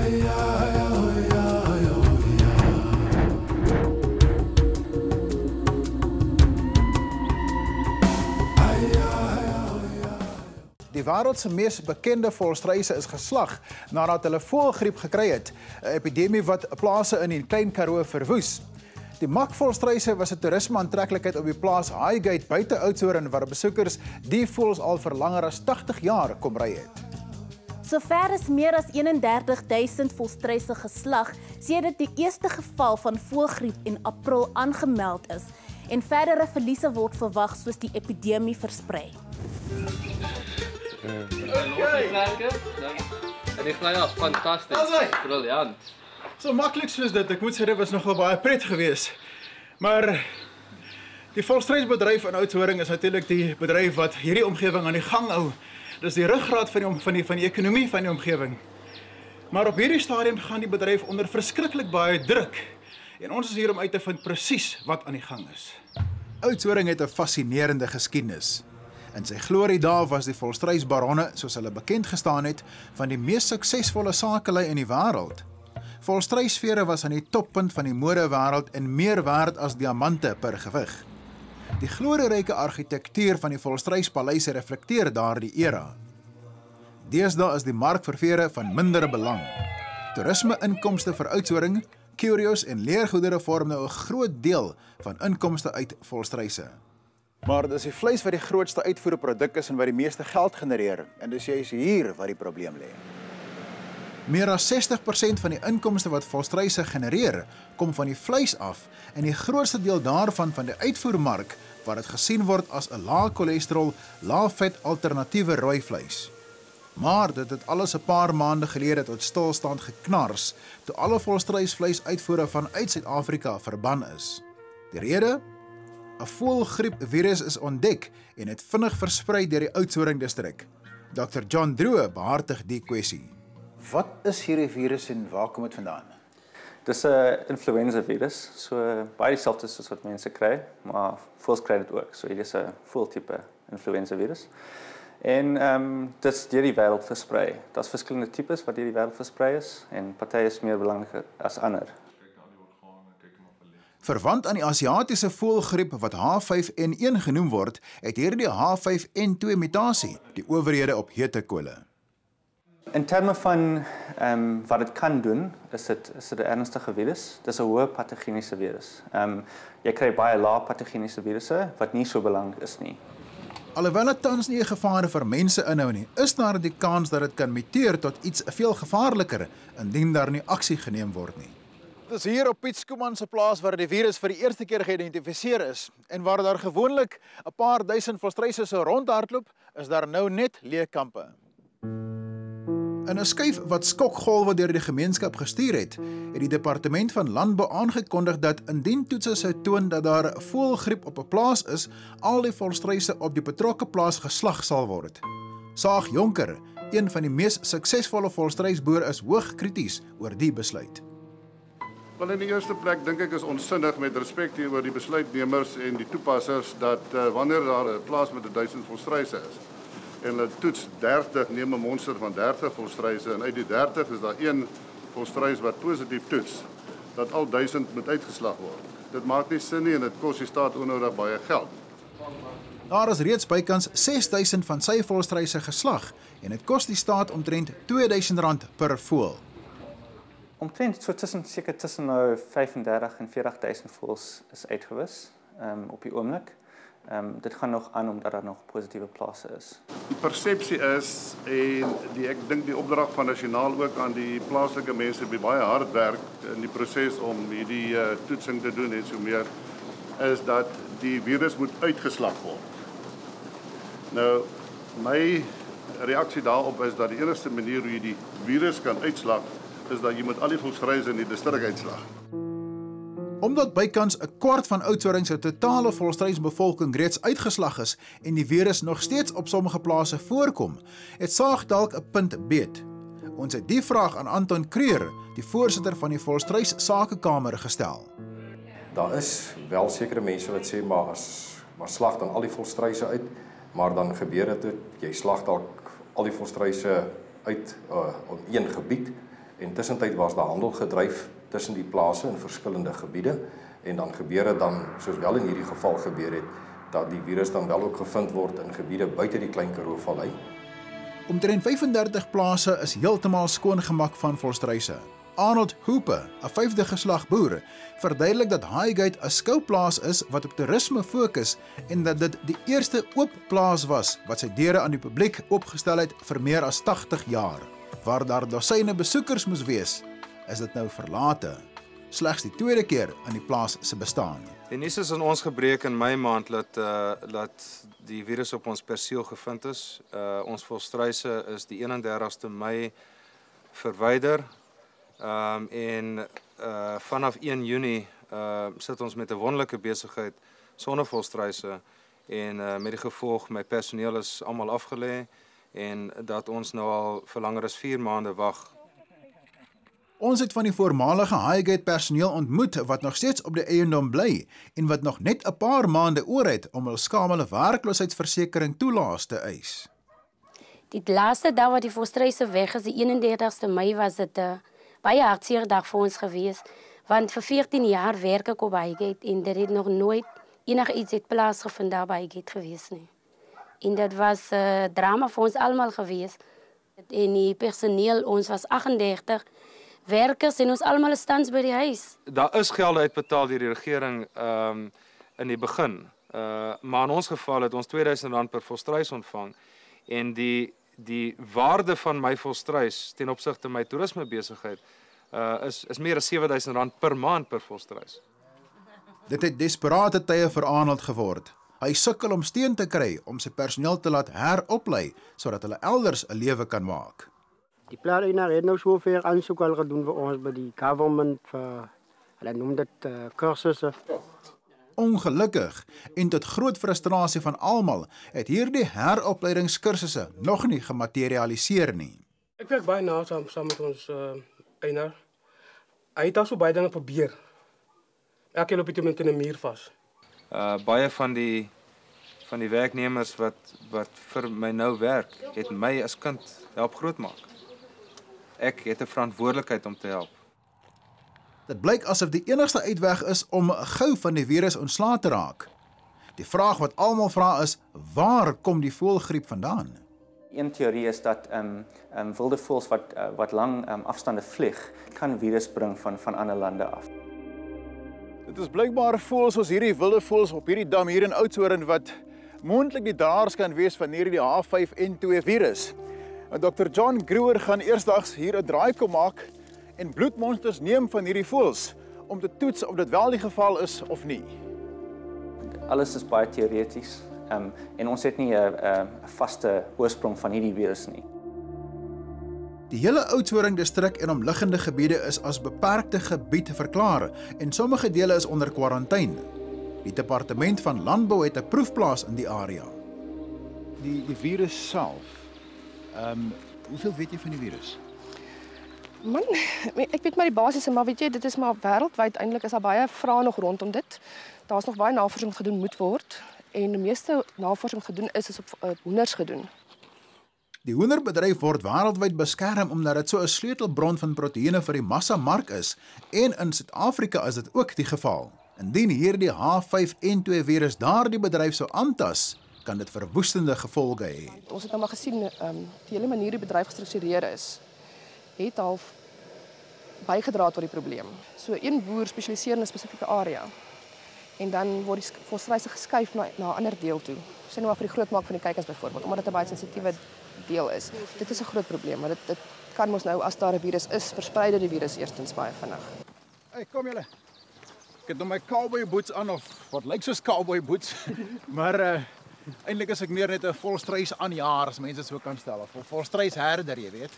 Die wêreld se mees bekende volstruise is geslag nadat hulle voëlgriep gekry het, 'n epidemie wat plase in die Klein Karoo verwoes. Die makvolstruise was 'n toerisme-aantreklikheid op die plaas Highgate buite Oudtshoorn waar besoekers die voëls al vir langer as 80 jaar kom ry het. Sover is meer as 31.000 volstruise geslag sedert die eerste geval van voëlgriep in April aangemeld is en verdere verliese word verwag soos die epidemie versprei. En die vlei fantasties, briljant. So maklik soos dit, ek moet sê dit was nogal baie pret geweest. Maar die volstruisbedryf in Oudtshoorn is natuurlik die bedryf wat hierdie omgewing aan die gang hou. Dis die ruggraat van die ekonomie van die omgewing. Maar op hierdie stadium gaan die bedryf onder verskriklik baie druk. En ons is hier om uit te vind presies wat aan die gang is. Oudtshoorn het 'n fascinerende geskiedenis. In sy gloriedae was die volstruisbaronne, soos hulle bekend gestaan het, van die mees suksesvolle sakelei in die wêreld. Volstruisvere was aan die toppunt van die modewêreld en meer werd as diamante per gewig. Die glorieryke argitektuur van die volstruispaleise reflekteer daardie era. Deesdae is die mark vir vere van minder belang. Toerisme-inkomste vir Oudtshoorn, curios en leergoedere vorm nou 'n groot deel van inkomste uit volstruise. Maar dit is die vleis wat die grootste uitvoerproduk is en wat die meeste geld genereer. En dis juist hier waar die probleem lê. Meer as 60% van die inkomste wat volstruise genereer, kom van die vleis af en die grootste deel daarvan van die uitvoermark waar dit gesien word as 'n lae cholesterol, lae vet alternatiewe rooi vleis. Maar dit het alles 'n paar maande gelede tot stilstand geknars toe alle volstruisvleis uitvoere vanuit Suid-Afrika verban is. Die rede? 'n Voëlgriepvirus is ontdek en het vinnig versprei deur die Oudtshoorn distrik. Dr. John Droe behartig die kwessie. Wat is hierdie virus en waar kom dit vandaan? Dis 'n influenza virus, so baie dieselfde soos wat mense kry, maar voëls kry dit ook. So hier is 'n voëltipe influenza virus. En dit is deur die wêreld versprei. Daar's verskillende tipes wat deur die wêreld versprei is en party is meer belangrik as ander. Verwant aan die Asiatiese voëlgriep wat H5N1 genoem word, het hierdie H5N2 mutasie die owerhede op hete kole. In terme van wat dit kan doen, is dit 'n ernstige virus. Dis 'n hoë patogeniese virus. Jy kry baie lae patogeniese virusse wat nie so belangrik is nie. Alhoewel dit tans nie 'n gevaar vir mense inhou nie, is daar die kans dat dit kan muteer tot iets veel gevaarliker indien daar nie aksie geneem word nie. Dit is hier op Piet Skooman se plaas waar die virus vir die eerste keer geïdentifiseer is en waar daar gewoonlik 'n paar duisend volstruise so rondhardloop, is daar nou net leë kampe. In 'n skuif wat skokgolwe deur die gemeenskap gestuur het die Departement van Landbou aangekondig dat indien toetse sou toon dat daar voëlgriep op 'n plaas is, al die volstruise op die betrokke plaas geslag sal word. Saag Jonker, een van die mees suksesvolle volstruisboere, is hoog krities oor die besluit. Wel, in die eerste plek dink ek is onsinnig met respek teenoor die besluitnemers en die toepassers dat wanneer daar 'n plaas met 1000 volstruise is en hulle toets 30, neem 'n monster van 30 volstruise en uit die 30 is daar een volstruis wat positief toets, dat al 1000 moet uitgeslag word. Dit maak nie sin nie en dit kos die staat onnodig baie geld. Daar is reeds bykans 6000 van sy volstruise geslag en dit kos die staat omtrent R2000 per voël. Omtrent so tussen nou 35 en 40.000 voëls is uitgewis op die oomblik. Dit gaan nog aan omdat daar nog positiewe plase is. Die persepsie is en ek dink die opdrag van nasionaal ook aan die plaaslike mense wie baie hard werk in die proses om hierdie toetsing te doen en so meer, is dat die virus moet uitgeslag word. Nou, my reaksie daarop is dat die enigste manier hoe jy die virus kan uitslag is dat jy moet al die volstruise in die distrik uitslag. Omdat bykans 'n kwart van Oudtshoorn se totale volstruisbevolking reeds uitgeslag is en die virus nog steeds op sommige plase voorkom, het Saag dalk 'n punt beet. Ons het die vraag aan Anton Kreur, die voorsitter van die Volstruis Sakekamer, gestel. Daar is wel sekere mense wat sê maar slag dan al die volstruise uit, maar dan gebeur dit jy slag dalk al die volstruise uit op een gebied En tussentyd was daar handel gedryf tussen die plase in verskillende gebiede en dan gebeur dit dan, soos wel in hierdie geval gebeur het, dat die virus dan wel ook gevind word in gebiede buite die Klein Karoo-vallei. Omtrent 35 plase is heeltemal skoongemaak van volstruise. Arnold Hooper, 'n 5de geslag boer, verduidelik dat Highgate 'n skouplaas is wat op toerisme fokus en dat dit die eerste oop plaas was wat sy deure aan die publiek oopgestel het vir meer as 80 jaar. Waar daar dosyne besoekers moes wees, is dit nou verlate. Slegs die tweede keer in die plaas se bestaan. Die nuus is in ons gebreek in Mei maand dat die virus op ons perseel gevind is. Ons volstruise is die 31ste Mei verwyder. Vanaf 1 Junie sit ons met 'n wonderlike besigheid sonder volstruise en met die gevolg my personeel is almal afgelê en dat ons nou al vir langer as 4 maande wag. Ons het van die voormalige Highgate personeel ontmoet wat nog steeds op die eiendom bly en wat nog net 'n paar maande oor het om hul skamele werkloosheidsversekering toelaas te eis. Die laaste dag wat die volstruise weg is, die 31ste Mei, was dit baie hartseer dag vir ons gewees, want vir 14 jaar werk ek op Highgate en dit het nog nooit enigiets het plaasgevind daar by Highgate gewees nie. En dit was drama vir ons almal gewees. En die personeel, ons was 38 werkers en ons almal is tans by die huis. Daar is gelde uitbetaal deur die regering in die begin. Maar in ons geval het ons R2000 per volstruis ontvang en die waarde van my volstruis ten opsigte my toerismebesigheid is meer as R7000 per maand per volstruis. Dit het desperate tye vir Arnold geword. Hy sukkel om steun te kry om sy personeel te laat heroplei sodat hulle elders 'n lewe kan maak. Die plaaseienaar het nou soveel aansoek al gedoen vir ons by die government vir hulle noem dit kursusse. Ongelukkig en tot groot frustrasie van almal het hierdie heropleidingskursusse nog nie gematerialiseer nie. Ek werk baie na saam met ons eienaar. Hy het al so baie dinge probeer. Elke loop het iemand in 'n muur vas. Baie van die werknemers wat vir my nou werk, het my as kind help grootmaak. Ek het 'n verantwoordelikheid om te help. Dit blyk asof die enigste uitweg is om gou van die virus ontslae te raak. Die vraag wat almal vra is, waar kom die voëlgriep vandaan? Een teorie is dat wilde voëls wat lang afstande vlieg, kan virus bring van ander lande af. Dit is blykbaar voëls soos hierdie wilde voëls op hierdie dam hier in Oudtshoorn wat moontlik die draers kan wees van hierdie H5N2 virus. En Dr. John Gruwer gaan eersdags hier 'n draai kom maak en bloedmonsters neem van hierdie voëls om te toets of dit wel die geval is of nie. Alles is baie teoreties en ons het nie 'n vaste oorsprong van hierdie virus nie. Die hele Oudtshoorn distrik en omliggende gebiede is as beperkte gebied verklaar en sommige dele is onder kwarantyne. Die departement van landbou het 'n proefplaas in die area. Die virus self. Hoeveel weet jy van die virus? Man, ek weet maar die basiese, maar weet jy, dit is maar wêreldwyd eintlik is daar baie vrae nog rondom dit. Daar's nog baie navorsing gedoen moet word en die meeste navorsing gedoen is op hoenders gedoen. Die hoenderbedryf word wêreldwyd beskerm omdat dit so 'n sleutelbron van proteïene vir die massamark is en in Suid-Afrika is dit ook die geval. Indien hierdie H5N2 virus daardie bedryf sou aantas, kan dit verwoestende gevolge hê. Ons het nou maar gesien die hele manier die bedryf gestruktureer is, het half bygedra tot die probleem. So een boer spesialiseer in 'n spesifieke area en dan word die volstruise geskuif na 'n ander deel toe. Sê nou maar vir die grootmaak van die kuikens byvoorbeeld, omdat dit 'n baie sensitiewe deel is. Dit is 'n groot probleem, maar dit kan mos nou as daar 'n virus is, versprei dit die virus eerstens baie vinnig. Hey, kom julle. Ek het nou my cowboy boots aan of wat lyk soos cowboy boots, maar eintlik is ek meer net 'n volstruis aanjaer as mense dit so kan stel, of 'n volstruisherder, jy weet.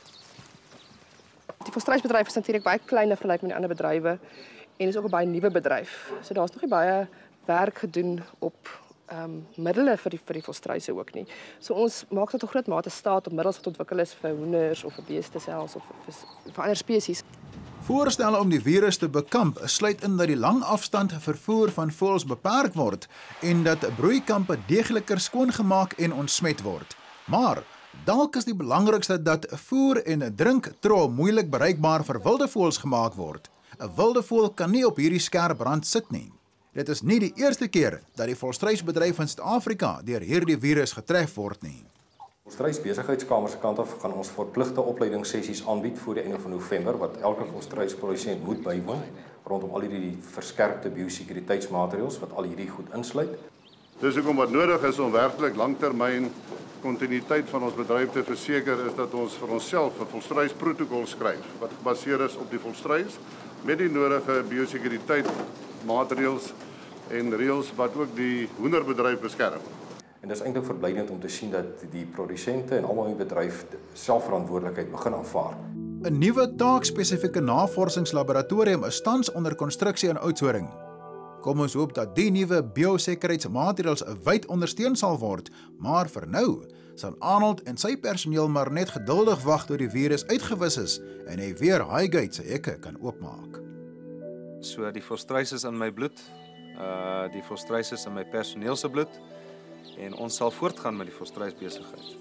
Die volstruisbedryf is natuurlik baie kleiner vergelyk met die ander bedrywe en is ook 'n baie nuwe bedryf. So daar's nog nie baie werk gedoen op middele vir die volstruise ook nie. So ons maak tot 'n groot mate staat op middels wat ontwikkel is vir hoenders of vir beeste selfs of vir ander spesies. Voorstelle om die virus te bekamp sluit in dat die langafstand vervoer van voëls beperk word en dat broeikampe deegliker skoongemaak en ontsmet word. Maar Dalk is die belangrikste dat voer en drinktro moeilik bereikbaar vir wilde voëls gemaak word. 'n Wilde voël kan nie op hierdie skerp rand sit nie. Dit is nie die eerste keer dat die volstruisbedryf in Suid-Afrika deur hierdie virus getref word nie. Volstruis Besigheidskamer se kant af gaan ons verpligte opleidingssessies aanbied voor die einde van November wat elke volstruisprodusent moet bywoon rondom al hierdie verskerpte biosekuriteitsmaatreëls wat al hierdie goed insluit. Dis hoekom wat nodig is om werklik langtermyn kontinuïteit van ons bedryf te verseker is dat ons vir onsself 'n volstruisprotokol skryf wat gebaseer is op die volstruis met die nodige biosekuriteitsmaatreëls en reëls wat ook die hoenderbedryf beskerm. En dis eintlik verblydend om te sien dat die produsente en almal in die bedryf selfverantwoordelikheid begin aanvaar. 'n Nuwe taakspesifieke navorsingslaboratorium is tans onder konstruksie in Oudtshoorn. Kom ons hoop dat die nuwe biosekuriteitsmaatreëls wyd ondersteun sal word, maar vir nou sal Arnold en sy personeel maar net geduldig wag tot die virus uitgewis is en hy weer Highgate se hekke kan oopmaak. So die volstruis is in my bloed. Die volstruis is in my personeel se bloed en ons sal voortgaan met die volstruisbesigheid.